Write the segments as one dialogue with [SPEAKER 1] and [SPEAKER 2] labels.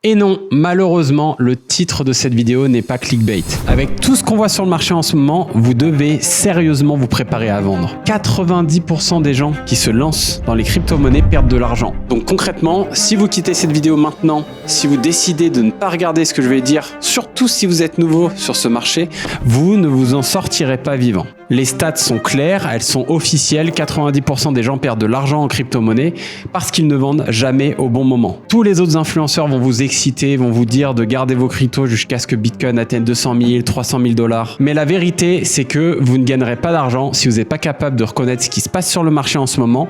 [SPEAKER 1] Et non, malheureusement, le titre de cette vidéo n'est pas clickbait. Avec tout ce qu'on voit sur le marché en ce moment, vous devez sérieusement vous préparer à vendre. 90% des gens qui se lancent dans les crypto-monnaies perdent de l'argent. Donc concrètement, si vous quittez cette vidéo maintenant, si vous décidez de ne pas regarder ce que je vais dire, surtout si vous êtes nouveau sur ce marché, vous ne vous en sortirez pas vivant. Les stats sont claires, elles sont officielles, 90% des gens perdent de l'argent en crypto-monnaie parce qu'ils ne vendent jamais au bon moment. Tous les autres influenceurs vont vous exciter, vont vous dire de garder vos cryptos jusqu'à ce que Bitcoin atteigne 200 000, 300 000 $. Mais la vérité, c'est que vous ne gagnerez pas d'argent si vous n'êtes pas capable de reconnaître ce qui se passe sur le marché en ce moment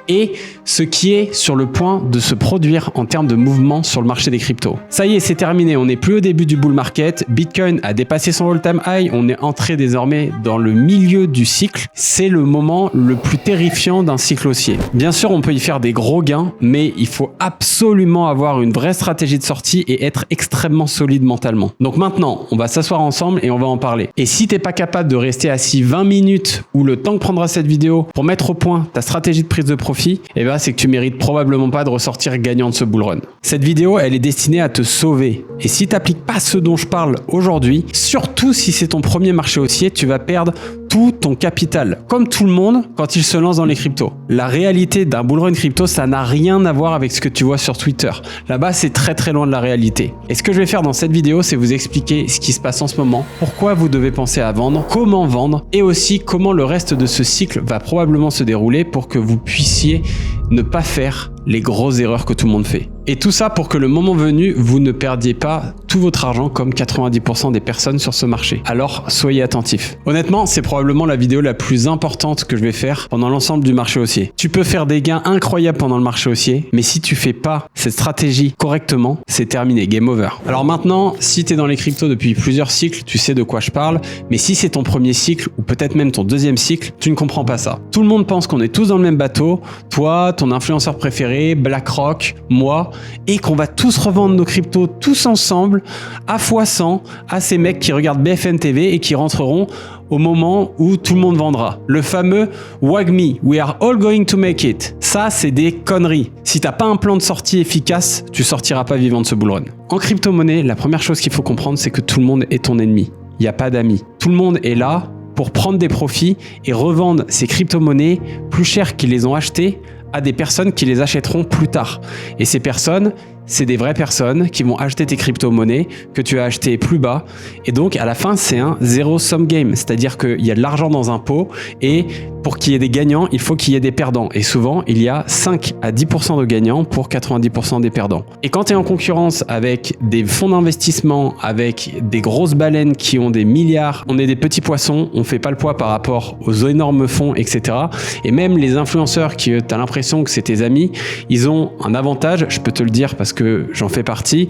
[SPEAKER 1] et ce qui est sur le point de se produire en termes de mouvement sur le marché des cryptos. Ça y est, c'est terminé, on n'est plus au début du bull market, Bitcoin a dépassé son all-time high, on est entré désormais dans le milieu du cycle, c'est le moment le plus terrifiant d'un cycle haussier. Bien sûr, on peut y faire des gros gains, mais il faut absolument avoir une vraie stratégie de sortie et être extrêmement solide mentalement. Donc maintenant, on va s'asseoir ensemble et on va en parler. Et si t'es pas capable de rester assis 20 minutes ou le temps que prendra cette vidéo pour mettre au point ta stratégie de prise de profit, eh ben c'est que tu mérites probablement pas de ressortir gagnant de ce bull run. Cette vidéo, elle est destinée à te sauver. Et si t'appliques pas ce dont je parle aujourd'hui, surtout si c'est ton premier marché haussier, tu vas perdre tout ton capital, comme tout le monde quand il se lance dans les cryptos. La réalité d'un bull run crypto, ça n'a rien à voir avec ce que tu vois sur Twitter. Là-bas, c'est très très loin de la réalité. Et ce que je vais faire dans cette vidéo, c'est vous expliquer ce qui se passe en ce moment, pourquoi vous devez penser à vendre, comment vendre, et aussi comment le reste de ce cycle va probablement se dérouler pour que vous puissiez ne pas faire les grosses erreurs que tout le monde fait. Et tout ça pour que le moment venu, vous ne perdiez pas tout votre argent comme 90% des personnes sur ce marché. Alors, soyez attentifs. Honnêtement, c'est probablement la vidéo la plus importante que je vais faire pendant l'ensemble du marché haussier. Tu peux faire des gains incroyables pendant le marché haussier, mais si tu fais pas cette stratégie correctement, c'est terminé, game over. Alors maintenant, si tu es dans les cryptos depuis plusieurs cycles, tu sais de quoi je parle, mais si c'est ton premier cycle ou peut-être même ton deuxième cycle, tu ne comprends pas ça. Tout le monde pense qu'on est tous dans le même bateau, toi, ton influenceur préféré, BlackRock, moi, et qu'on va tous revendre nos cryptos tous ensemble à x100 à ces mecs qui regardent BFM TV et qui rentreront au moment où tout le monde vendra. Le fameux WAGMI, we are all going to make it. Ça, c'est des conneries. Si t'as pas un plan de sortie efficace, tu sortiras pas vivant de ce bull run. En crypto-monnaie, la première chose qu'il faut comprendre, c'est que tout le monde est ton ennemi. Il n'y a pas d'amis. Tout le monde est là pour prendre des profits et revendre ces crypto-monnaies plus chères qu'ils les ont achetées à des personnes qui les achèteront plus tard. Et ces personnes, c'est des vraies personnes qui vont acheter tes crypto-monnaies que tu as achetées plus bas. Et donc, à la fin, c'est un zero-sum game. C'est-à-dire qu'il y a de l'argent dans un pot et pour qu'il y ait des gagnants, il faut qu'il y ait des perdants. Et souvent, il y a 5 à 10% de gagnants pour 90% des perdants. Et quand tu es en concurrence avec des fonds d'investissement, avec des grosses baleines qui ont des milliards, on est des petits poissons, on fait pas le poids par rapport aux énormes fonds, etc. Et même les influenceurs qui, tu as l'impression que c'est tes amis, ils ont un avantage, je peux te le dire parce que j'en fais partie.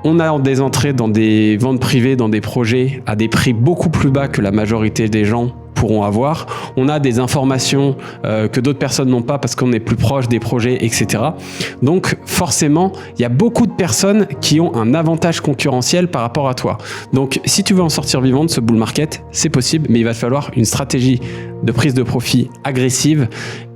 [SPEAKER 1] On a des entrées dans des ventes privées, dans des projets à des prix beaucoup plus bas que la majorité des gens pourront avoir. On a des informations que d'autres personnes n'ont pas parce qu'on est plus proche des projets, etc. Donc forcément, il y a beaucoup de personnes qui ont un avantage concurrentiel par rapport à toi. Donc si tu veux en sortir vivant de ce bull market, c'est possible, mais il va te falloir une stratégie de prise de profit agressive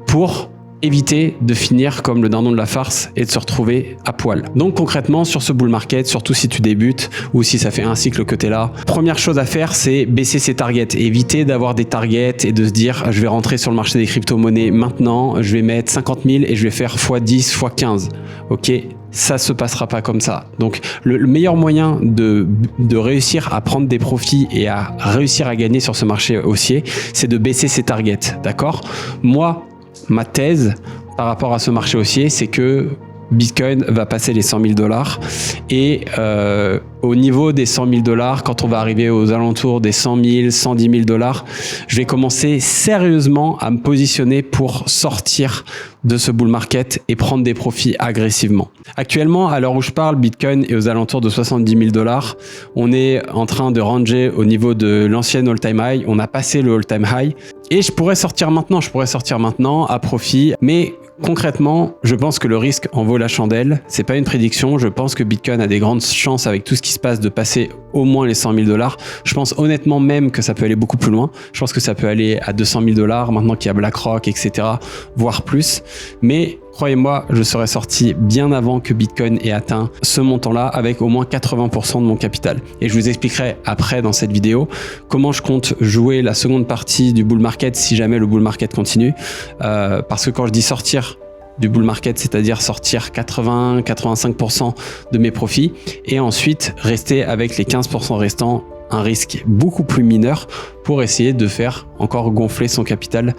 [SPEAKER 1] pour éviter de finir comme le dindon de la farce et de se retrouver à poil. Donc concrètement, sur ce bull market, surtout si tu débutes ou si ça fait un cycle que tu es là, première chose à faire, c'est baisser ses targets. Éviter d'avoir des targets et de se dire je vais rentrer sur le marché des crypto-monnaies maintenant, je vais mettre 50 000 et je vais faire x10, x15. Ok, ça se passera pas comme ça. Donc le meilleur moyen de réussir à prendre des profits et à réussir à gagner sur ce marché haussier, c'est de baisser ses targets. D'accord ? Moi, ma thèse par rapport à ce marché haussier, c'est que Bitcoin va passer les 100 000 $ et au niveau des 100 000 $, quand on va arriver aux alentours des 100 000, 110 000 $, je vais commencer sérieusement à me positionner pour sortir de ce bull market et prendre des profits agressivement. Actuellement, à l'heure où je parle, Bitcoin est aux alentours de 70 000 $. On est en train de ranger au niveau de l'ancienne all-time high. On a passé le all-time high et je pourrais sortir maintenant à profit, mais concrètement, je pense que le risque en vaut la chandelle. C'est pas une prédiction. Je pense que Bitcoin a des grandes chances avec tout ce qui se passe de passer au moins les 100 000 $. Je pense honnêtement même que ça peut aller beaucoup plus loin. Je pense que ça peut aller à 200 000 $ maintenant qu'il y a BlackRock, etc., voire plus. Mais croyez-moi, je serais sorti bien avant que Bitcoin ait atteint ce montant-là avec au moins 80% de mon capital. Et je vous expliquerai après dans cette vidéo comment je compte jouer la seconde partie du bull market si jamais le bull market continue. Parce que quand je dis sortir du bull market, c'est-à-dire sortir 80-85% de mes profits et ensuite rester avec les 15% restants, un risque beaucoup plus mineur pour essayer de faire encore gonfler son capital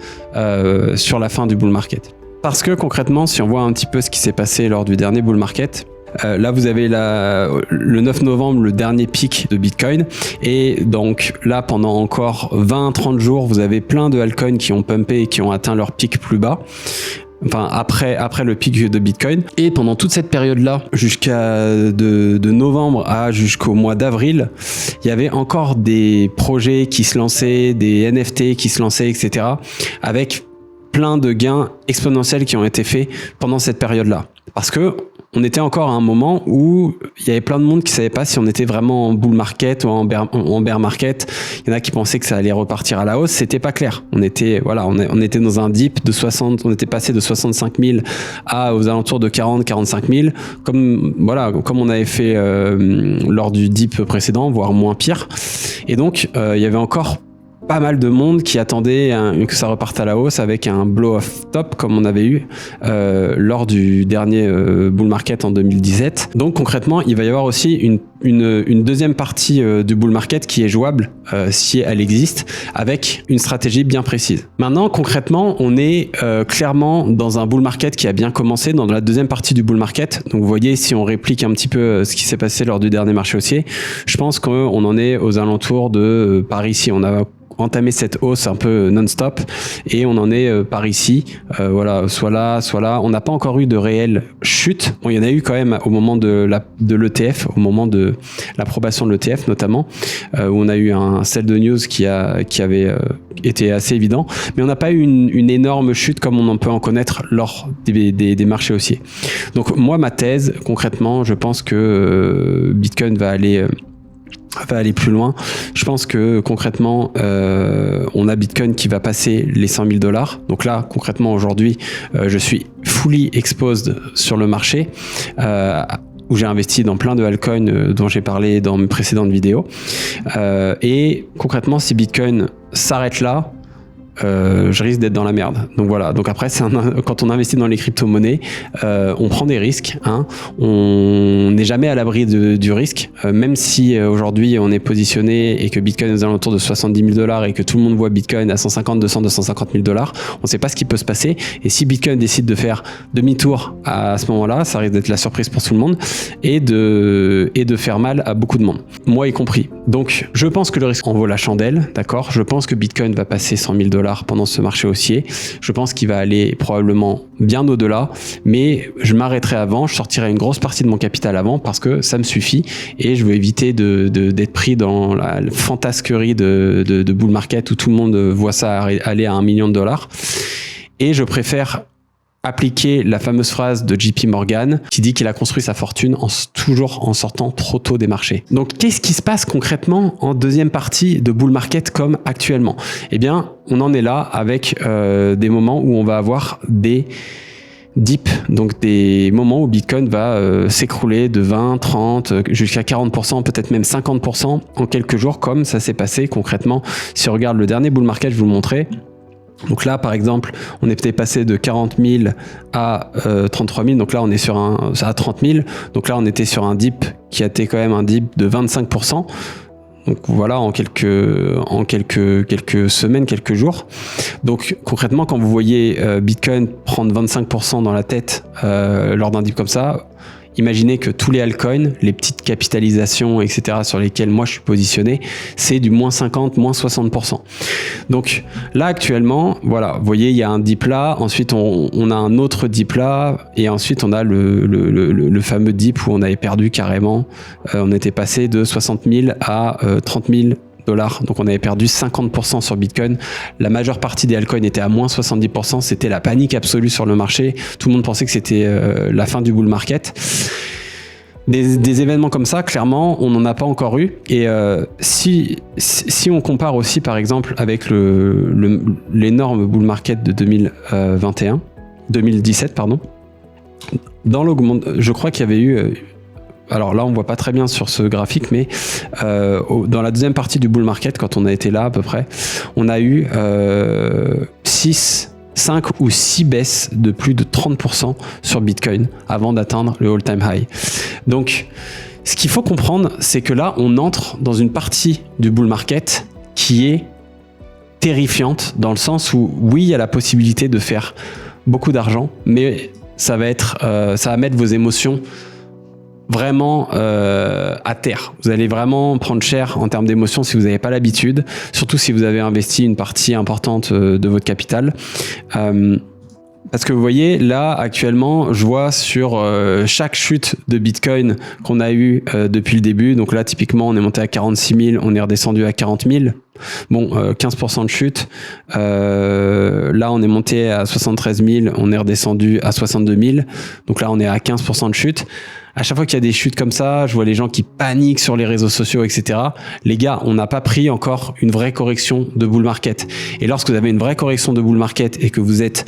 [SPEAKER 1] sur la fin du bull market. Parce que concrètement, si on voit un petit peu ce qui s'est passé lors du dernier bull market, là vous avez le 9 novembre le dernier pic de Bitcoin et donc là pendant encore 20-30 jours vous avez plein de altcoins qui ont pumpé et qui ont atteint leur pic plus bas. Enfin après le pic de Bitcoin, et pendant toute cette période-là, de novembre jusqu'au mois d'avril, il y avait encore des projets qui se lançaient, des NFT qui se lançaient, etc. avec plein de gains exponentiels qui ont été faits pendant cette période-là. Parce que on était encore à un moment où il y avait plein de monde qui savait pas si on était vraiment en bull market ou en bear market. Il y en a qui pensaient que ça allait repartir à la hausse. C'était pas clair. On était dans un dip de 60, on était passé de 65 000 aux alentours de 40-45 000. Comme on avait fait lors du dip précédent, voire moins pire. Et donc, il y avait encore pas mal de monde qui attendait que ça reparte à la hausse avec un blow-off top comme on avait eu lors du dernier bull market en 2017. Donc concrètement, il va y avoir aussi une deuxième partie du bull market qui est jouable si elle existe avec une stratégie bien précise. Maintenant, concrètement, on est clairement dans un bull market qui a bien commencé, dans la deuxième partie du bull market. Donc vous voyez, si on réplique un petit peu ce qui s'est passé lors du dernier marché haussier, je pense qu'on en est aux alentours de par ici. On a entamé cette hausse un peu non-stop et on en est par ici, soit là. On n'a pas encore eu de réelle chute. Bon, il y en a eu quand même au moment de l'ETF, au moment de l'approbation de l'ETF notamment, où on a eu un sell de news qui avait été assez évident, mais on n'a pas eu une énorme chute comme on en peut en connaître lors des marchés haussiers. Donc moi, ma thèse, concrètement, je pense que Bitcoin va aller plus loin. Je pense que concrètement, on a Bitcoin qui va passer les 100 000 $. Donc là, concrètement, aujourd'hui, je suis fully exposed sur le marché, où j'ai investi dans plein de altcoins dont j'ai parlé dans mes précédentes vidéos. Et concrètement, si Bitcoin s'arrête là, je risque d'être dans la merde. Donc voilà. Donc après, quand on investit dans les crypto-monnaies, on prend des risques. On n'est jamais à l'abri du risque. Même si aujourd'hui on est positionné et que Bitcoin est aux alentours de 70 000 $ et que tout le monde voit Bitcoin à 150, 200, 250 000 $, on ne sait pas ce qui peut se passer. Et si Bitcoin décide de faire demi-tour à ce moment-là, ça risque d'être la surprise pour tout le monde et de faire mal à beaucoup de monde, moi y compris. Donc je pense que le risque en vaut la chandelle, d'accord. Je pense que Bitcoin va passer 100 000 $ pendant ce marché haussier. Je pense qu'il va aller probablement bien au-delà, mais je m'arrêterai avant, je sortirai une grosse partie de mon capital avant parce que ça me suffit et je veux éviter d'être pris dans la fantasquerie de bull market où tout le monde voit ça aller à $1 million. Et je préfère appliquer la fameuse phrase de JP Morgan qui dit qu'il a construit sa fortune toujours en sortant trop tôt des marchés. Donc qu'est-ce qui se passe concrètement en deuxième partie de bull market comme actuellement? Eh bien, on en est là avec des moments où on va avoir des dips, donc des moments où Bitcoin va s'écrouler de 20, 30, jusqu'à 40%, peut-être même 50% en quelques jours, comme ça s'est passé concrètement. Si on regarde le dernier bull market, je vous le montrais. Donc là, par exemple, on est peut-être passé de 40 000 à 33 000. Donc là, on est à 30 000. Donc là, on était sur un dip qui a été quand même un dip de 25%. Donc voilà, en quelques semaines, quelques jours. Donc concrètement, quand vous voyez Bitcoin prendre 25% dans la tête lors d'un dip comme ça, imaginez que tous les altcoins, les petites capitalisations, etc., sur lesquelles moi je suis positionné, c'est du moins 50, moins 60%. Donc là actuellement, voilà, vous voyez, il y a un dip là, ensuite on a un autre dip là, et ensuite on a le fameux dip où on avait perdu carrément, on était passé de 60 000 à 30 000 $. Donc on avait perdu 50% sur Bitcoin. La majeure partie des altcoins était à moins 70%. C'était la panique absolue sur le marché. Tout le monde pensait que c'était la fin du bull market. Des événements comme ça, clairement, on n'en a pas encore eu. Et si on compare aussi, par exemple, avec l'énorme bull market de 2017, pardon. je crois qu'il y avait eu... alors là, on voit pas très bien sur ce graphique, mais dans la deuxième partie du bull market, quand on a été là à peu près, on a eu 5 ou 6 baisses de plus de 30% sur Bitcoin avant d'atteindre le all-time high. Donc, ce qu'il faut comprendre, c'est que là, on entre dans une partie du bull market qui est terrifiante, dans le sens où, oui, il y a la possibilité de faire beaucoup d'argent, mais ça va mettre vos émotions vraiment à terre. Vous allez vraiment prendre cher en termes d'émotions si vous n'avez pas l'habitude, surtout si vous avez investi une partie importante de votre capital. Parce que vous voyez, là, actuellement, je vois sur chaque chute de Bitcoin qu'on a eu depuis le début, donc là, typiquement, on est monté à 46 000, on est redescendu à 40 000. Bon, 15% de chute. Là, on est monté à 73 000, on est redescendu à 62 000. Donc là, on est à 15% de chute. À chaque fois qu'il y a des chutes comme ça, je vois les gens qui paniquent sur les réseaux sociaux, etc. Les gars, on n'a pas pris encore une vraie correction de bull market. Et lorsque vous avez une vraie correction de bull market et que vous êtes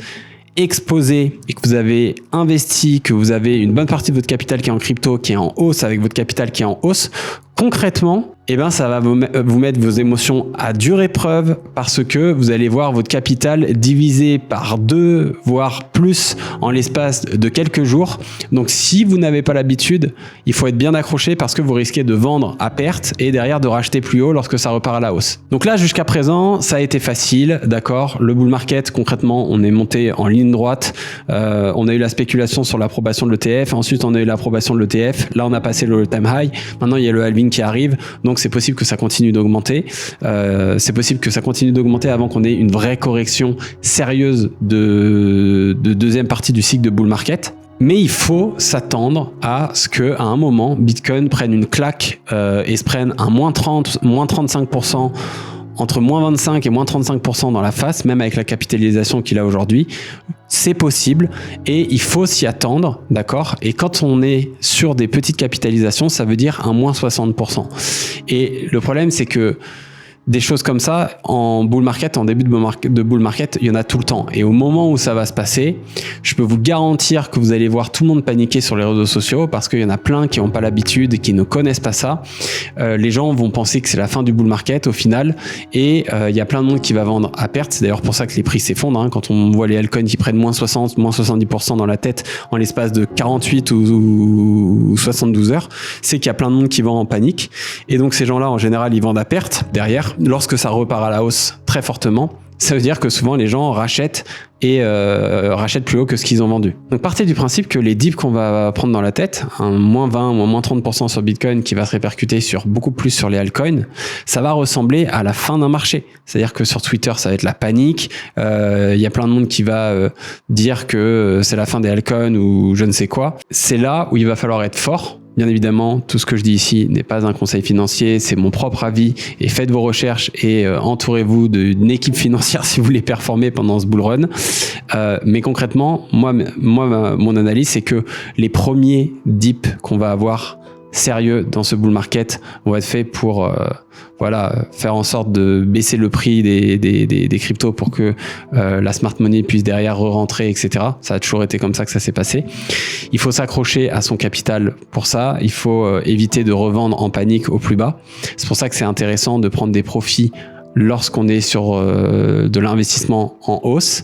[SPEAKER 1] exposé et que vous avez investi, que vous avez une bonne partie de votre capital qui est en crypto, qui est en hausse avec votre capital qui est en hausse, concrètement, eh ben, ça va vous mettre vos émotions à dure épreuve parce que vous allez voir votre capital divisé par 2, voire plus en l'espace de quelques jours. Donc, si vous n'avez pas l'habitude, il faut être bien accroché parce que vous risquez de vendre à perte et derrière de racheter plus haut lorsque ça repart à la hausse. Donc là, jusqu'à présent, ça a été facile, d'accord. Le bull market, concrètement, on est monté en ligne droite. On a eu la spéculation sur l'approbation de l'ETF. Ensuite, on a eu l'approbation de l'ETF. Là, on a passé le all-time high. Maintenant, il y a le halving qui arrive. Donc, c'est possible que ça continue d'augmenter. C'est possible que ça continue d'augmenter avant qu'on ait une vraie correction sérieuse de deuxième partie du cycle de bull market. Mais il faut s'attendre à ce qu'à un moment, Bitcoin prenne une claque et se prenne un moins 30, moins 35%, entre moins 25 et moins 35% dans la face, même avec la capitalisation qu'il a aujourd'hui. C'est possible et il faut s'y attendre, d'accord? Et quand on est sur des petites capitalisations, ça veut dire un moins 60%. Et le problème, c'est que des choses comme ça, en bull market, en début de bull market, il y en a tout le temps. Et au moment où ça va se passer, je peux vous garantir que vous allez voir tout le monde paniquer sur les réseaux sociaux parce qu'il y en a plein qui n'ont pas l'habitude et qui ne connaissent pas ça. Les gens vont penser que c'est la fin du bull market au final et il y a plein de monde qui va vendre à perte. C'est d'ailleurs pour ça que les prix s'effondrent. Hein. Quand on voit les altcoins qui prennent moins 60, moins 70% dans la tête en l'espace de 48 ou 72 heures, c'est qu'il y a plein de monde qui vend en panique. Et donc ces gens-là, en général, ils vendent à perte derrière. Lorsque ça repart à la hausse très fortement, ça veut dire que souvent les gens rachètent et rachètent plus haut que ce qu'ils ont vendu. Donc partez du principe que les dips qu'on va prendre dans la tête, un moins 20 ou un moins 30% sur Bitcoin qui va se répercuter sur beaucoup plus sur les altcoins, ça va ressembler à la fin d'un marché. C'est-à-dire que sur Twitter, ça va être la panique. Il y a plein de monde qui va dire que c'est la fin des altcoins ou je ne sais quoi. C'est là où il va falloir être fort. Bien évidemment, tout ce que je dis ici n'est pas un conseil financier, c'est mon propre avis et faites vos recherches et entourez-vous d'une équipe financière si vous voulez performer pendant ce bull run. Mais concrètement, moi, mon analyse, c'est que les premiers dips qu'on va avoir sérieux dans ce bull market vont être faits pour faire en sorte de baisser le prix des cryptos pour que la smart money puisse derrière re-rentrer, etc. Ça a toujours été comme ça que ça s'est passé. Il faut s'accrocher à son capital pour ça. Il faut éviter de revendre en panique au plus bas. C'est pour ça que c'est intéressant de prendre des profits lorsqu'on est sur de l'investissement en hausse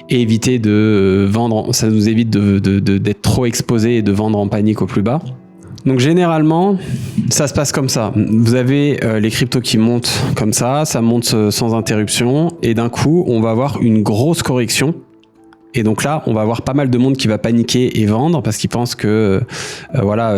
[SPEAKER 1] et éviter de vendre. Ça nous évite d'être trop exposé et de vendre en panique au plus bas. Donc généralement, ça se passe comme ça. Vous avez les cryptos qui montent comme ça monte sans interruption et d'un coup, on va avoir une grosse correction. Et donc là, on va avoir pas mal de monde qui va paniquer et vendre parce qu'ils pensent que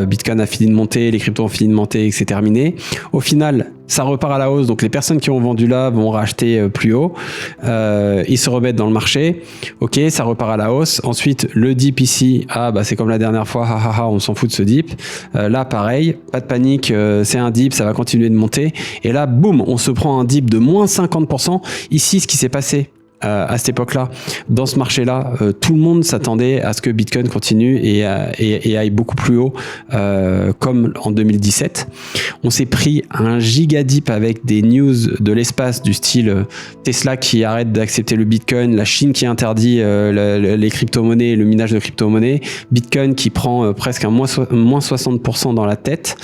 [SPEAKER 1] Bitcoin a fini de monter, les cryptos ont fini de monter et que c'est terminé. Au final, ça repart à la hausse. Donc les personnes qui ont vendu là vont racheter plus haut. Ils se remettent dans le marché. Ok, ça repart à la hausse. Ensuite, le dip ici, c'est comme la dernière fois, on s'en fout de ce dip. Là, pareil, pas de panique, c'est un dip, ça va continuer de monter. Et là, boum, on se prend un dip de moins 50%. Ici, ce qui s'est passé, à cette époque-là, dans ce marché-là, tout le monde s'attendait à ce que Bitcoin continue et aille beaucoup plus haut, comme en 2017. On s'est pris un giga dip avec des news de l'espace du style Tesla qui arrête d'accepter le Bitcoin, la Chine qui interdit les crypto-monnaies, le minage de crypto-monnaies, Bitcoin qui prend presque un moins 60% dans la tête,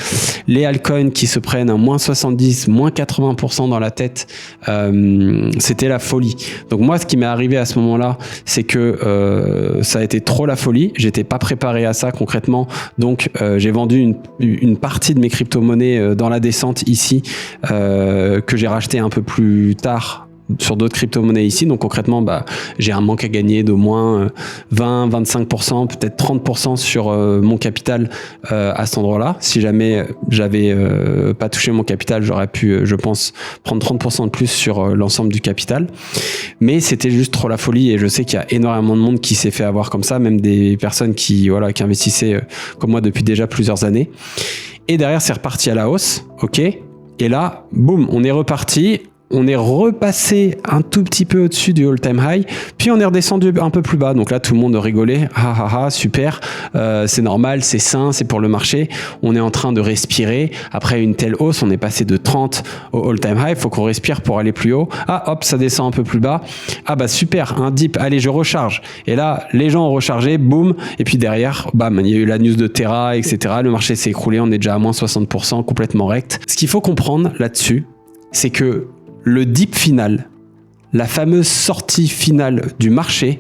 [SPEAKER 1] les altcoins qui se prennent un moins 70, moins 80% dans la tête. C'était la folie. Donc moi, ce qui m'est arrivé à ce moment-là, c'est que ça a été trop la folie. J'étais pas préparé à ça concrètement. Donc j'ai vendu une partie de mes crypto-monnaies dans la descente ici, que j'ai racheté un peu plus tard sur d'autres crypto-monnaies ici. Donc concrètement, j'ai un manque à gagner d'au moins 20, 25%, peut-être 30% sur mon capital à cet endroit-là. Si jamais j'avais pas touché mon capital, j'aurais pu, je pense, prendre 30% de plus sur l'ensemble du capital. Mais c'était juste trop la folie et je sais qu'il y a énormément de monde qui s'est fait avoir comme ça, même des personnes qui investissaient comme moi depuis déjà plusieurs années. Et derrière, c'est reparti à la hausse, ok. Et là, boum, on est reparti. On est repassé un tout petit peu au-dessus du all-time high, puis on est redescendu un peu plus bas. Donc là, tout le monde rigolait. Super, c'est normal, c'est sain, c'est pour le marché. On est en train de respirer. Après une telle hausse, on est passé de 30 au all-time high. Il faut qu'on respire pour aller plus haut. Hop, ça descend un peu plus bas. Super, un dip. Allez, je recharge. Et là, les gens ont rechargé, boum. Et puis derrière, bam, il y a eu la news de Terra, etc. Le marché s'est écroulé. On est déjà à moins 60%, complètement rect. Ce qu'il faut comprendre là-dessus, c'est que le dip final, la fameuse sortie finale du marché,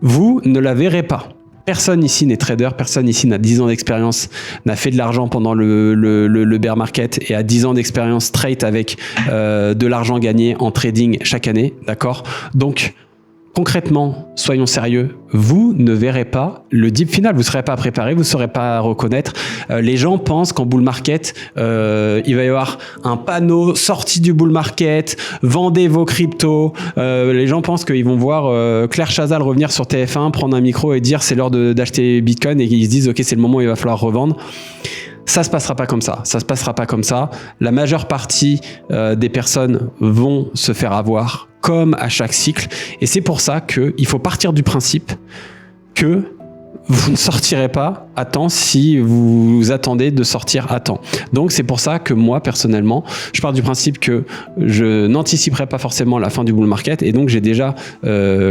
[SPEAKER 1] vous ne la verrez pas. Personne ici n'est trader, personne ici n'a 10 ans d'expérience, n'a fait de l'argent pendant le bear market et a 10 ans d'expérience straight avec de l'argent gagné en trading chaque année, d'accord ? Donc, concrètement, soyons sérieux, vous ne verrez pas le dip final, vous ne serez pas préparé, vous ne saurez pas reconnaître. Les gens pensent qu'en bull market, il va y avoir un panneau sorti du bull market, vendez vos cryptos. Les gens pensent qu'ils vont voir Claire Chazal revenir sur TF1, prendre un micro et dire c'est l'heure d'acheter Bitcoin et qu'ils se disent ok, c'est le moment où il va falloir revendre. Ça se passera pas comme ça. Ça se passera pas comme ça. La majeure partie des personnes vont se faire avoir, comme à chaque cycle. Et c'est pour ça qu'il faut partir du principe que vous ne sortirez pas à temps si vous attendez de sortir à temps. Donc c'est pour ça que moi personnellement, je pars du principe que je n'anticiperai pas forcément la fin du bull market et donc j'ai déjà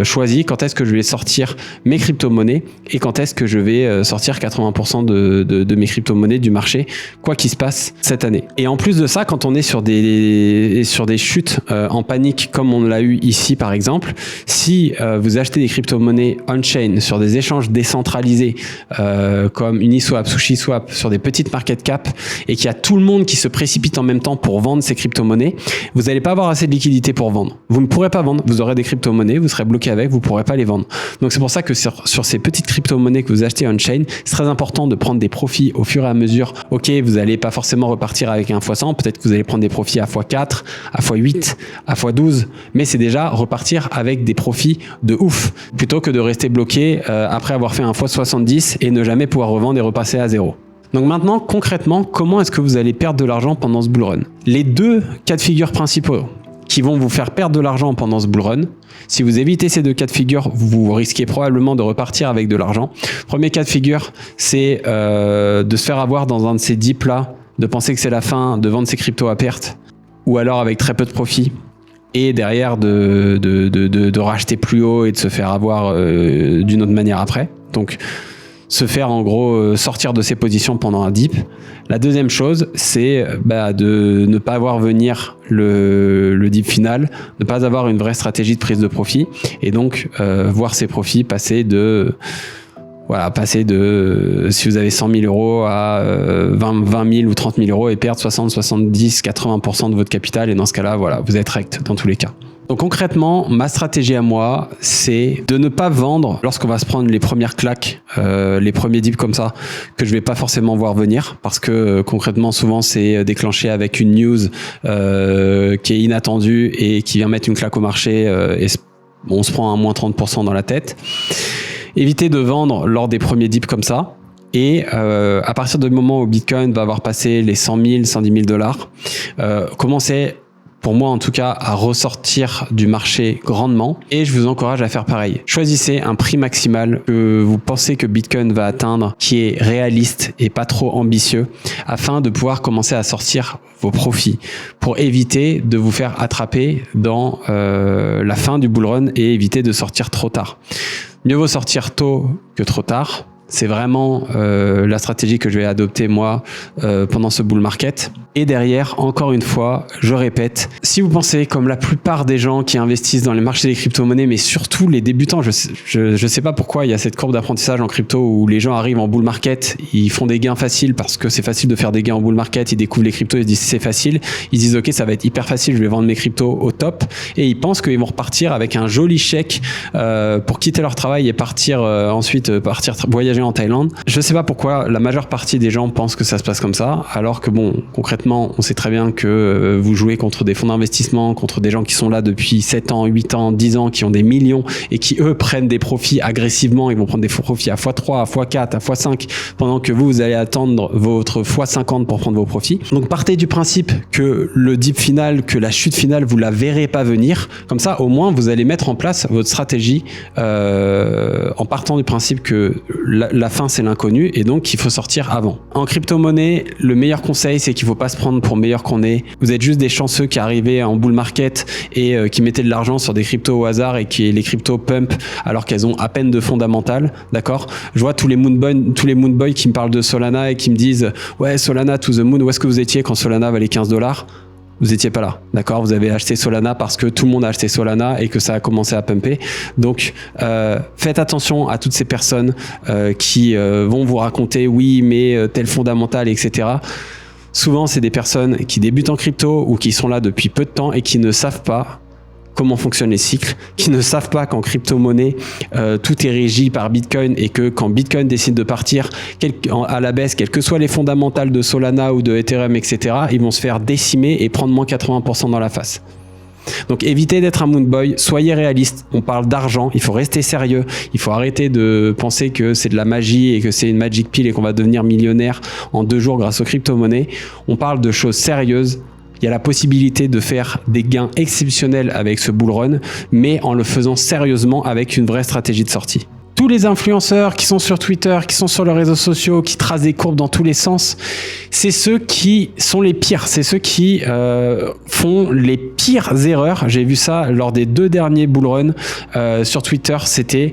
[SPEAKER 1] choisi quand est-ce que je vais sortir mes crypto-monnaies et quand est-ce que je vais sortir 80% de mes crypto-monnaies du marché, quoi qu'il se passe cette année. Et en plus de ça, quand on est sur des chutes en panique comme on l'a eu ici par exemple, si vous achetez des crypto-monnaies on-chain sur des échanges décentralisés comme Uniswap, SushiSwap sur des petites market cap et qu'il y a tout le monde qui se précipite en même temps pour vendre ces crypto-monnaies, vous n'allez pas avoir assez de liquidité pour vendre. Vous ne pourrez pas vendre, vous aurez des crypto-monnaies, vous serez bloqué avec, vous ne pourrez pas les vendre. Donc c'est pour ça que sur ces petites crypto-monnaies que vous achetez on-chain, c'est très important de prendre des profits au fur et à mesure. Ok, vous n'allez pas forcément repartir avec un x100, peut-être que vous allez prendre des profits à x4, à x8, à x12, mais c'est déjà repartir avec des profits de ouf, plutôt que de rester bloqué après avoir fait un x70 et ne jamais pouvoir revendre et repasser à zéro. Donc maintenant, concrètement, comment est-ce que vous allez perdre de l'argent pendant ce bull run ? Les deux cas de figure principaux qui vont vous faire perdre de l'argent pendant ce bull run, si vous évitez ces deux cas de figure, vous risquez probablement de repartir avec de l'argent. Premier cas de figure, c'est de se faire avoir dans un de ces dips là, de penser que c'est la fin, de vendre ses cryptos à perte, ou alors avec très peu de profit, et derrière de racheter plus haut et de se faire avoir d'une autre manière après. Donc, se faire en gros sortir de ses positions pendant un dip. La deuxième chose, c'est de ne pas voir venir le dip final, ne pas avoir une vraie stratégie de prise de profit et donc voir ses profits passer de si vous avez 100 000 euros à 20 000 ou 30 000 euros et perdre 60, 70, 80% de votre capital et dans ce cas-là, voilà, vous êtes rect dans tous les cas. Donc concrètement, ma stratégie à moi, c'est de ne pas vendre lorsqu'on va se prendre les premières claques, les premiers dips comme ça, que je vais pas forcément voir venir, parce que concrètement, souvent, c'est déclenché avec une news qui est inattendue et qui vient mettre une claque au marché et on se prend un moins 30% dans la tête. Évitez de vendre lors des premiers dips comme ça. Et à partir du moment où Bitcoin va avoir passé les 100 000, 110 000 $, commencez pour moi en tout cas, à ressortir du marché grandement et je vous encourage à faire pareil. Choisissez un prix maximal que vous pensez que Bitcoin va atteindre, qui est réaliste et pas trop ambitieux, afin de pouvoir commencer à sortir vos profits pour éviter de vous faire attraper dans la fin du bull run et éviter de sortir trop tard. Mieux vaut sortir tôt que trop tard. C'est vraiment la stratégie que je vais adopter moi pendant ce bull market. Et derrière, encore une fois, je répète, si vous pensez comme la plupart des gens qui investissent dans les marchés des crypto-monnaies, mais surtout les débutants, je sais pas pourquoi il y a cette courbe d'apprentissage en crypto où les gens arrivent en bull market, ils font des gains faciles parce que c'est facile de faire des gains en bull market, ils découvrent les cryptos, ils se disent c'est facile, ils disent ok ça va être hyper facile, je vais vendre mes cryptos au top et ils pensent qu'ils vont repartir avec un joli chèque pour quitter leur travail et partir partir voyager en Thaïlande. Je sais pas pourquoi la majeure partie des gens pensent que ça se passe comme ça, alors que bon, concrètement, on sait très bien que vous jouez contre des fonds d'investissement, contre des gens qui sont là depuis 7 ans, 8 ans, 10 ans, qui ont des millions et qui eux prennent des profits agressivement, ils vont prendre des profits à x3, à x4, à x5, pendant que vous allez attendre votre x50 pour prendre vos profits. Donc partez du principe que le dip final, que la chute finale, vous la verrez pas venir. Comme ça, au moins, vous allez mettre en place votre stratégie en partant du principe que la fin c'est l'inconnu et donc il faut sortir avant. En crypto-monnaie, le meilleur conseil c'est qu'il faut pas se prendre pour meilleur qu'on est. Vous êtes juste des chanceux qui arrivaient en bull market et qui mettaient de l'argent sur des cryptos au hasard et qui les cryptos pump alors qu'elles ont à peine de fondamentales, d'accord? Je vois tous les moon boys qui me parlent de Solana et qui me disent ouais Solana to the moon, où est-ce que vous étiez quand Solana valait $15? Vous étiez pas là, d'accord? Vous avez acheté Solana parce que tout le monde a acheté Solana et que ça a commencé à pumper. Donc, faites attention à toutes ces personnes qui vont vous raconter oui, mais tel fondamental, etc. Souvent, c'est des personnes qui débutent en crypto ou qui sont là depuis peu de temps et qui ne savent pas comment fonctionnent les cycles, qui ne savent pas qu'en crypto-monnaie, tout est régi par Bitcoin et que quand Bitcoin décide de partir à la baisse, quelles que soient les fondamentales de Solana ou de Ethereum, etc., ils vont se faire décimer et prendre moins 80% dans la face. Donc évitez d'être un moon boy, soyez réaliste, on parle d'argent, il faut rester sérieux, il faut arrêter de penser que c'est de la magie et que c'est une magic pill et qu'on va devenir millionnaire en 2 jours grâce aux crypto-monnaies. On parle de choses sérieuses. Il y a la possibilité de faire des gains exceptionnels avec ce bull run, mais en le faisant sérieusement avec une vraie stratégie de sortie. Tous les influenceurs qui sont sur Twitter, qui sont sur les réseaux sociaux, qui tracent des courbes dans tous les sens, c'est ceux qui sont les pires, c'est ceux qui font les pires erreurs. J'ai vu ça lors des 2 derniers bull runs sur Twitter, c'était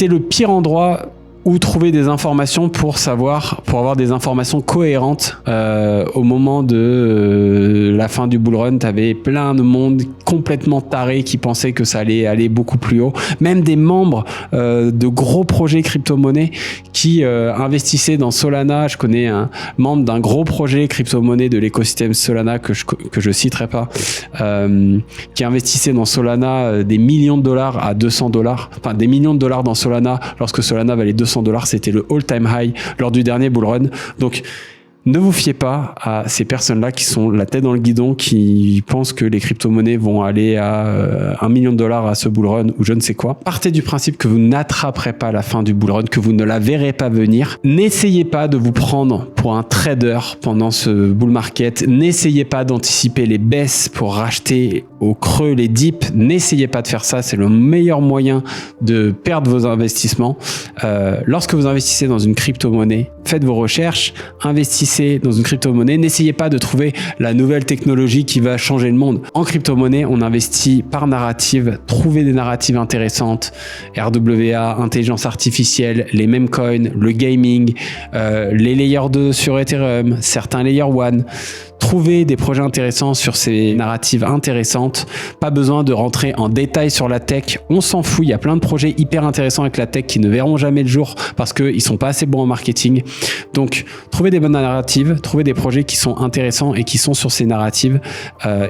[SPEAKER 1] le pire endroit où trouver des informations pour avoir des informations cohérentes au moment de la fin du bull run. T'avais plein de monde complètement taré qui pensait que ça allait aller beaucoup plus haut. Même des membres de gros projets crypto-monnaie qui investissaient dans Solana. Je connais un membre d'un gros projet crypto-monnaie de l'écosystème Solana que je citerai pas, qui investissait dans Solana des millions de dollars à $200, enfin des millions de dollars dans Solana lorsque Solana valait $200. C'était le all-time high lors du dernier bull run. Donc, ne vous fiez pas à ces personnes-là qui sont la tête dans le guidon, qui pensent que les crypto-monnaies vont aller à $1 million à ce bull run ou je ne sais quoi. Partez du principe que vous n'attraperez pas la fin du bull run, que vous ne la verrez pas venir. N'essayez pas de vous prendre pour un trader pendant ce bull market. N'essayez pas d'anticiper les baisses pour racheter au creux les dips. N'essayez pas de faire ça. C'est le meilleur moyen de perdre vos investissements. Lorsque vous investissez dans une crypto-monnaie, faites vos recherches, investissez dans une crypto-monnaie, n'essayez pas de trouver la nouvelle technologie qui va changer le monde. En crypto-monnaie, on investit par narrative, trouvez des narratives intéressantes, RWA, intelligence artificielle, les meme coins, le gaming, les layers 2 sur Ethereum, certains layers 1. Trouvez des projets intéressants sur ces narratives intéressantes. Pas besoin de rentrer en détail sur la tech. On s'en fout. Il y a plein de projets hyper intéressants avec la tech qui ne verront jamais le jour parce qu'ils sont pas assez bons en marketing. Donc, trouvez des bonnes narratives, trouvez des projets qui sont intéressants et qui sont sur ces narratives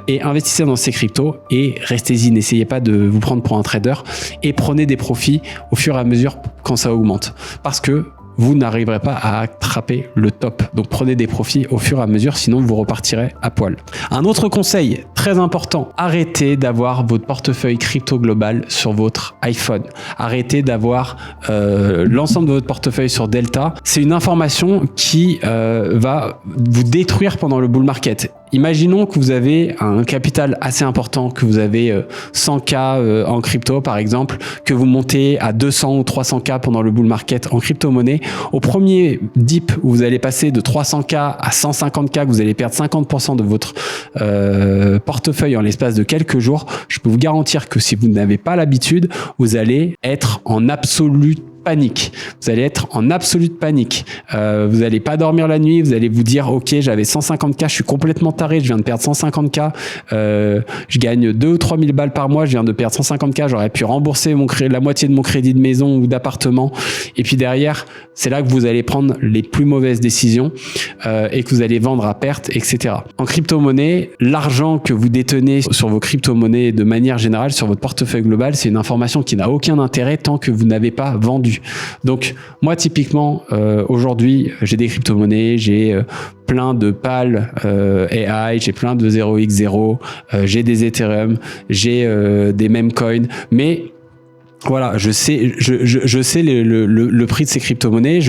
[SPEAKER 1] et investissez dans ces cryptos et restez-y. N'essayez pas de vous prendre pour un trader et prenez des profits au fur et à mesure quand ça augmente. Parce que vous n'arriverez pas à attraper le top. Donc prenez des profits au fur et à mesure, sinon vous repartirez à poil. Un autre conseil très important, arrêtez d'avoir votre portefeuille crypto global sur votre iPhone. Arrêtez d'avoir l'ensemble de votre portefeuille sur Delta. C'est une information qui va vous détruire pendant le bull market. imaginons que vous avez un capital assez important, que vous avez 100K en crypto par exemple, que vous montez à 200 ou 300K pendant le bull market en crypto-monnaie. Au premier dip où vous allez passer de 300K à 150K, que vous allez perdre 50% de votre portefeuille en l'espace de quelques jours, je peux vous garantir que si vous n'avez pas l'habitude, vous allez être en absolue panique. Vous allez être en absolue panique. Vous n'allez pas dormir la nuit. Vous allez vous dire, ok, j'avais 150K, je suis complètement taré, je viens de perdre 150K. Je gagne 2 ou 3 000 balles par mois, je viens de perdre 150K. J'aurais pu rembourser la moitié de mon crédit de maison ou d'appartement. Et puis derrière, c'est là que vous allez prendre les plus mauvaises décisions et que vous allez vendre à perte, etc. En crypto-monnaie, l'argent que vous détenez sur vos crypto-monnaies de manière générale, sur votre portefeuille global, c'est une information qui n'a aucun intérêt tant que vous n'avez pas vendu. Donc moi typiquement aujourd'hui j'ai des crypto-monnaies, j'ai plein de PAL AI, j'ai plein de 0x0, j'ai des Ethereum, j'ai des Memecoin, mais voilà, je sais le prix de ces crypto-monnaies,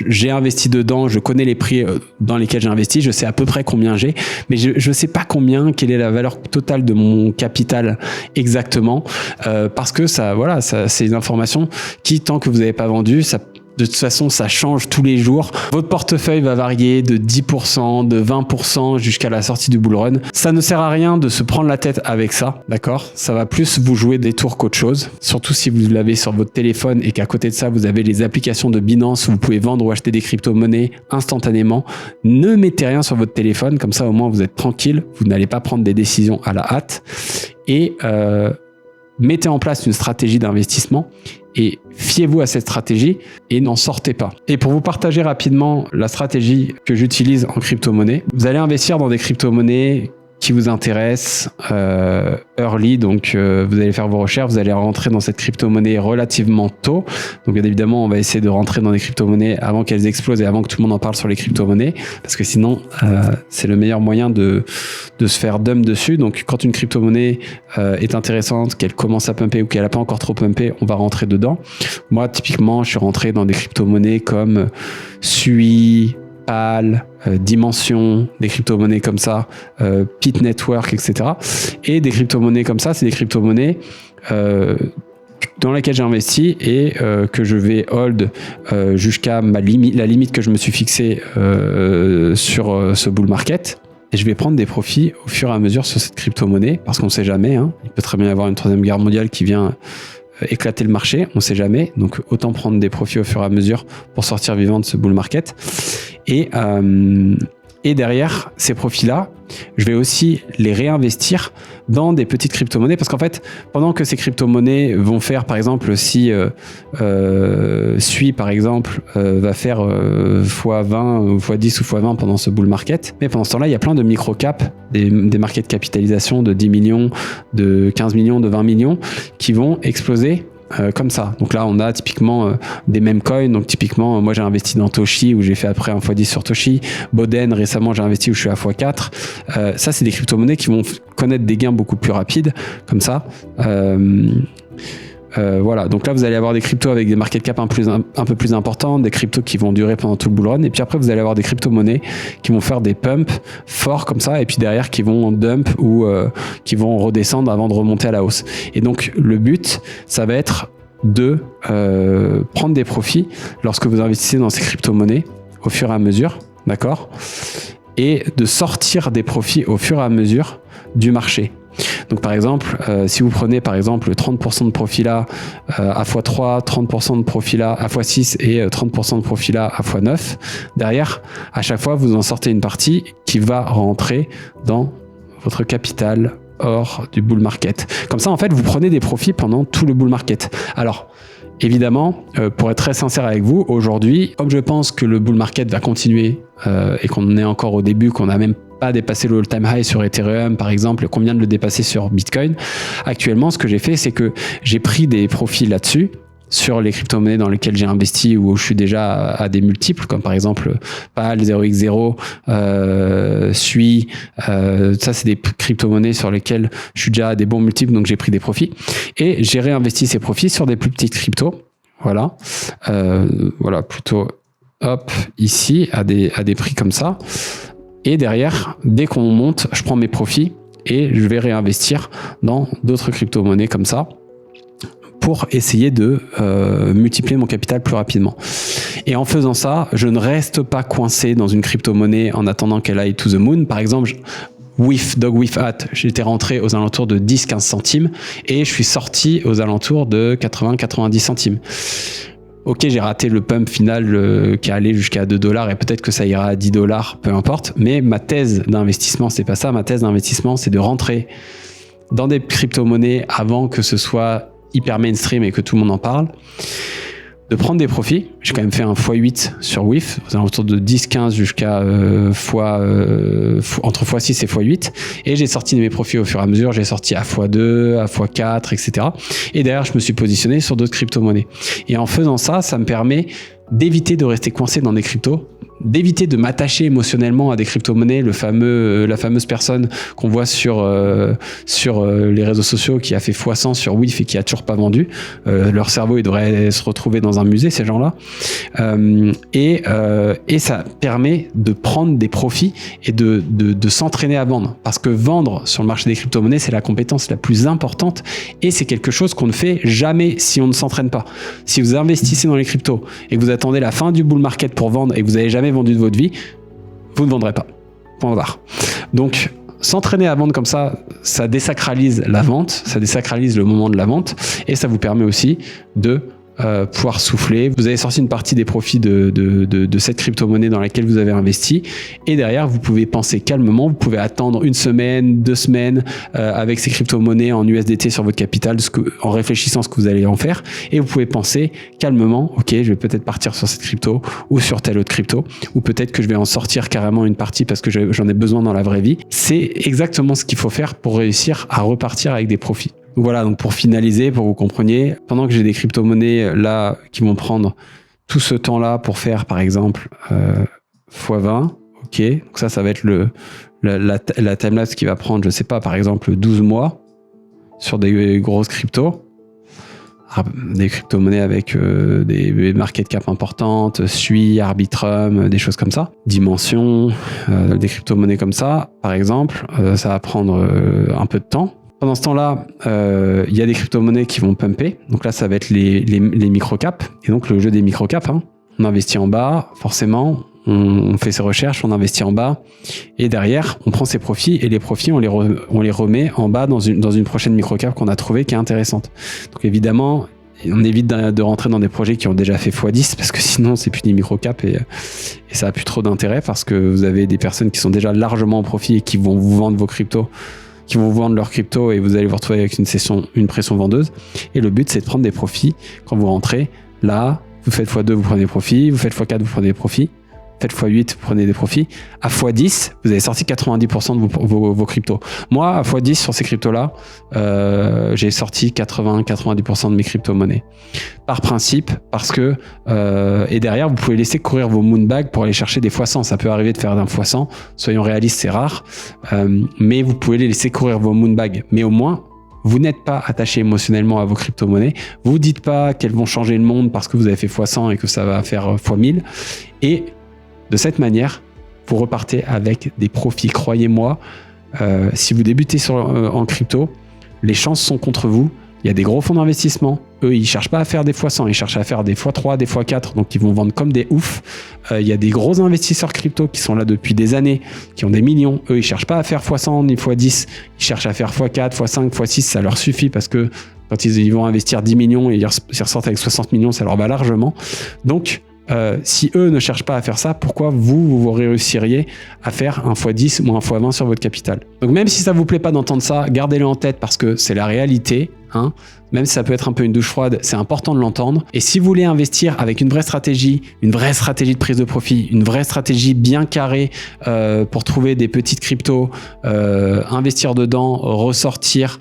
[SPEAKER 1] j'ai investi dedans, je connais les prix dans lesquels j'ai investi, je sais à peu près combien j'ai, mais je sais pas quelle est la valeur totale de mon capital exactement, parce que ça, c'est une information qui, tant que vous n'avez pas vendu, de toute façon, ça change tous les jours. Votre portefeuille va varier de 10%, de 20% jusqu'à la sortie du bull run. Ça ne sert à rien de se prendre la tête avec ça, d'accord? Ça va plus vous jouer des tours qu'autre chose. Surtout si vous l'avez sur votre téléphone et qu'à côté de ça, vous avez les applications de Binance où vous pouvez vendre ou acheter des crypto-monnaies instantanément. Ne mettez rien sur votre téléphone, comme ça au moins vous êtes tranquille. Vous n'allez pas prendre des décisions à la hâte. Et mettez en place une stratégie d'investissement et fiez-vous à cette stratégie et n'en sortez pas. Et pour vous partager rapidement la stratégie que j'utilise en crypto-monnaie, vous allez investir dans des crypto-monnaies qui vous intéressent, early, donc vous allez faire vos recherches, vous allez rentrer dans cette crypto-monnaie relativement tôt. Donc bien évidemment, on va essayer de rentrer dans les crypto-monnaies avant qu'elles explosent et avant que tout le monde en parle sur les crypto-monnaies, parce que sinon, c'est le meilleur moyen de se faire dump dessus. Donc quand une crypto-monnaie est intéressante, qu'elle commence à pumper ou qu'elle n'a pas encore trop pumpé, on va rentrer dedans. Moi, typiquement, je suis rentré dans des crypto-monnaies comme Sui, PAL, Dimension, des crypto-monnaies comme ça, Pit Network, etc. Et des crypto-monnaies comme ça, c'est des crypto-monnaies dans lesquelles j'ai investi et que je vais hold jusqu'à la limite que je me suis fixée sur ce bull market. Et je vais prendre des profits au fur et à mesure sur cette crypto-monnaie, parce qu'on ne sait jamais, hein, il peut très bien y avoir une troisième guerre mondiale qui vient éclater le marché, on ne sait jamais, donc autant prendre des profits au fur et à mesure pour sortir vivant de ce bull market. Et derrière ces profits-là, je vais aussi les réinvestir dans des petites crypto-monnaies, parce qu'en fait, pendant que ces crypto-monnaies vont faire, par exemple, si Sui, par exemple, va faire x20 ou x10 ou x20 pendant ce bull market, mais pendant ce temps-là, il y a plein de micro-cap, des markets de capitalisation de 10 millions, de 15 millions, de 20 millions, qui vont exploser comme ça. Donc là, on a typiquement des mêmes coins. Donc typiquement, moi j'ai investi dans Toshi où j'ai fait après un x10 sur Toshi. Boden, récemment j'ai investi où je suis à x4. Ça, c'est des crypto-monnaies qui vont connaître des gains beaucoup plus rapides, comme ça. Voilà, donc là vous allez avoir des cryptos avec des market cap un peu plus importants, des cryptos qui vont durer pendant tout le bull run, et puis après vous allez avoir des crypto-monnaies qui vont faire des pumps forts comme ça, et puis derrière qui vont dump ou qui vont redescendre avant de remonter à la hausse. Et donc le but, ça va être de prendre des profits lorsque vous investissez dans ces crypto-monnaies au fur et à mesure, d'accord, et de sortir des profits au fur et à mesure du marché. Donc par exemple, si vous prenez par exemple 30% de profit là à x3, 30% de profit là à x6 et 30% de profit là à x9, derrière, à chaque fois, vous en sortez une partie qui va rentrer dans votre capital hors du bull market. Comme ça, en fait, vous prenez des profits pendant tout le bull market. Alors, évidemment, pour être très sincère avec vous, aujourd'hui, comme je pense que le bull market va continuer et qu'on est encore au début, qu'on n'a même pas dépassé le all-time high sur Ethereum, par exemple, qu'on vient de le dépasser sur Bitcoin, actuellement, ce que j'ai fait, c'est que j'ai pris des profits là-dessus, sur les crypto-monnaies dans lesquelles j'ai investi ou où je suis déjà à des multiples, comme par exemple PAL, 0x0, Sui, ça c'est des crypto-monnaies sur lesquelles je suis déjà à des bons multiples, donc j'ai pris des profits. Et j'ai réinvesti ces profits sur des plus petites cryptos, voilà, voilà, plutôt hop, ici, à des prix comme ça. Et derrière, dès qu'on monte, je prends mes profits et je vais réinvestir dans d'autres crypto-monnaies comme ça pour essayer de multiplier mon capital plus rapidement. Et en faisant ça, je ne reste pas coincé dans une crypto-monnaie en attendant qu'elle aille to the moon. Par exemple, Dog with Hat, j'étais rentré aux alentours de 10-15 centimes et je suis sorti aux alentours de 80-90 centimes. Ok, j'ai raté le pump final qui est allé jusqu'à $2 et peut-être que ça ira à $10, peu importe. Mais ma thèse d'investissement, c'est pas ça. Ma thèse d'investissement, c'est de rentrer dans des crypto-monnaies avant que ce soit hyper mainstream et que tout le monde en parle. De prendre des profits. J'ai quand même fait un x8 sur WIF, aux alentours de 10-15 jusqu'à entre x6 et x8. Et j'ai sorti de mes profits au fur et à mesure. J'ai sorti à x2, à x4, etc. Et derrière, je me suis positionné sur d'autres crypto-monnaies. Et en faisant ça, ça me permet d'éviter de rester coincé dans des cryptos, d'éviter de m'attacher émotionnellement à des crypto-monnaies, la fameuse personne qu'on voit sur les réseaux sociaux qui a fait x100 sur WIF et qui a toujours pas vendu. Leur cerveau, il devrait se retrouver dans un musée, ces gens-là. Et ça permet de prendre des profits et de s'entraîner à vendre. Parce que vendre sur le marché des crypto-monnaies, c'est la compétence la plus importante et c'est quelque chose qu'on ne fait jamais si on ne s'entraîne pas. Si vous investissez dans les cryptos et que vous attendez la fin du bull market pour vendre et que vous n'avez jamais vendu de votre vie, vous ne vendrez pas. Point barre. Donc, s'entraîner à vendre comme ça, ça désacralise la vente, ça désacralise le moment de la vente et ça vous permet aussi de pouvoir souffler. Vous avez sorti une partie des profits de cette crypto-monnaie dans laquelle vous avez investi et derrière, vous pouvez penser calmement, vous pouvez attendre 1 semaine, 2 semaines avec ces crypto-monnaies en USDT sur votre capital en réfléchissant à ce que vous allez en faire et vous pouvez penser calmement, ok, je vais peut-être partir sur cette crypto ou sur telle autre crypto ou peut-être que je vais en sortir carrément une partie parce que j'en ai besoin dans la vraie vie. C'est exactement ce qu'il faut faire pour réussir à repartir avec des profits. Voilà, donc pour finaliser, pour que vous compreniez, pendant que j'ai des crypto-monnaies là qui vont prendre tout ce temps-là pour faire par exemple x20, ok, donc ça va être la timelapse qui va prendre, je sais pas, par exemple 12 mois sur des grosses cryptos, des crypto-monnaies avec des market cap importantes, SUI, Arbitrum, des choses comme ça, Dimension, des crypto-monnaies comme ça, par exemple, ça va prendre un peu de temps. Pendant ce temps-là, il y a des crypto-monnaies qui vont pumper. Donc là, ça va être les micro-caps. Et donc, le jeu des micro-caps, hein. On investit en bas, forcément. On fait ses recherches, on investit en bas. Et derrière, on prend ses profits. Et les profits, on les remet en bas dans une prochaine micro-cap qu'on a trouvée qui est intéressante. Donc évidemment, on évite de rentrer dans des projets qui ont déjà fait x10 parce que sinon, c'est plus des micro-caps et ça n'a plus trop d'intérêt parce que vous avez des personnes qui sont déjà largement en profit et qui vont vous vendre vos cryptos, qui vont vendre leurs cryptos et vous allez vous retrouver avec une pression vendeuse. Et le but, c'est de prendre des profits. Quand vous rentrez, là, vous faites x2, vous prenez des profits. Vous faites x4, vous prenez des profits. Faites x8, vous prenez des profits. À x10, vous avez sorti 90% de vos cryptos. Moi, à x10 sur ces cryptos-là, j'ai sorti 80-90% de mes crypto-monnaies. Par principe, parce que... et derrière, vous pouvez laisser courir vos moonbags pour aller chercher des x100. Ça peut arriver de faire d'un x100. Soyons réalistes, c'est rare. Mais vous pouvez les laisser courir vos moonbags. Mais au moins, vous n'êtes pas attaché émotionnellement à vos crypto-monnaies. Vous dites pas qu'elles vont changer le monde parce que vous avez fait x100 et que ça va faire x1000. Et de cette manière, vous repartez avec des profits. Croyez-moi, si vous débutez en crypto, les chances sont contre vous. Il y a des gros fonds d'investissement. Eux, ils ne cherchent pas à faire des x100, ils cherchent à faire des x3, des x4. Donc, ils vont vendre comme des oufs. Il y a des gros investisseurs crypto qui sont là depuis des années, qui ont des millions. Eux, ils ne cherchent pas à faire x100 ni x10. Ils cherchent à faire x4, x5, x6. Ça leur suffit parce que quand ils vont investir 10 millions et ils ressortent avec 60 millions, ça leur va largement. Donc, si eux ne cherchent pas à faire ça, pourquoi vous réussiriez à faire un x10 ou un x20 sur votre capital? Donc même si ça vous plaît pas d'entendre ça, gardez-le en tête parce que c'est la réalité, hein. Même si ça peut être un peu une douche froide, c'est important de l'entendre. Et si vous voulez investir avec une vraie stratégie de prise de profit, une vraie stratégie bien carrée pour trouver des petites cryptos, investir dedans, ressortir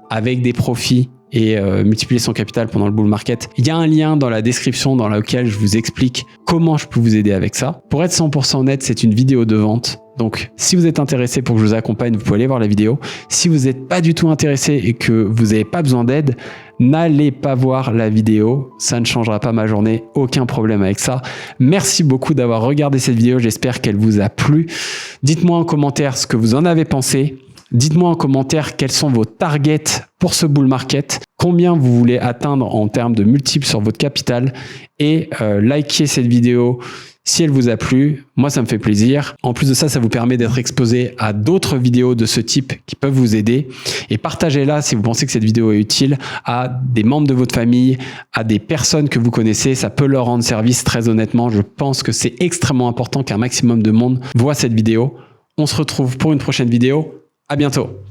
[SPEAKER 1] avec des profits et multiplier son capital pendant le bull market. Il y a un lien dans la description dans lequel je vous explique comment je peux vous aider avec ça. Pour être 100% honnête, c'est une vidéo de vente. Donc, si vous êtes intéressé pour que je vous accompagne, vous pouvez aller voir la vidéo. Si vous n'êtes pas du tout intéressé et que vous n'avez pas besoin d'aide, n'allez pas voir la vidéo. Ça ne changera pas ma journée. Aucun problème avec ça. Merci beaucoup d'avoir regardé cette vidéo. J'espère qu'elle vous a plu. Dites-moi en commentaire ce que vous en avez pensé. Dites-moi en commentaire quels sont vos targets pour ce bull market, combien vous voulez atteindre en termes de multiples sur votre capital et likez cette vidéo si elle vous a plu. Moi, ça me fait plaisir. En plus de ça, ça vous permet d'être exposé à d'autres vidéos de ce type qui peuvent vous aider. Et partagez-la si vous pensez que cette vidéo est utile à des membres de votre famille, à des personnes que vous connaissez. Ça peut leur rendre service, très honnêtement. Je pense que c'est extrêmement important qu'un maximum de monde voit cette vidéo. On se retrouve pour une prochaine vidéo. À bientôt.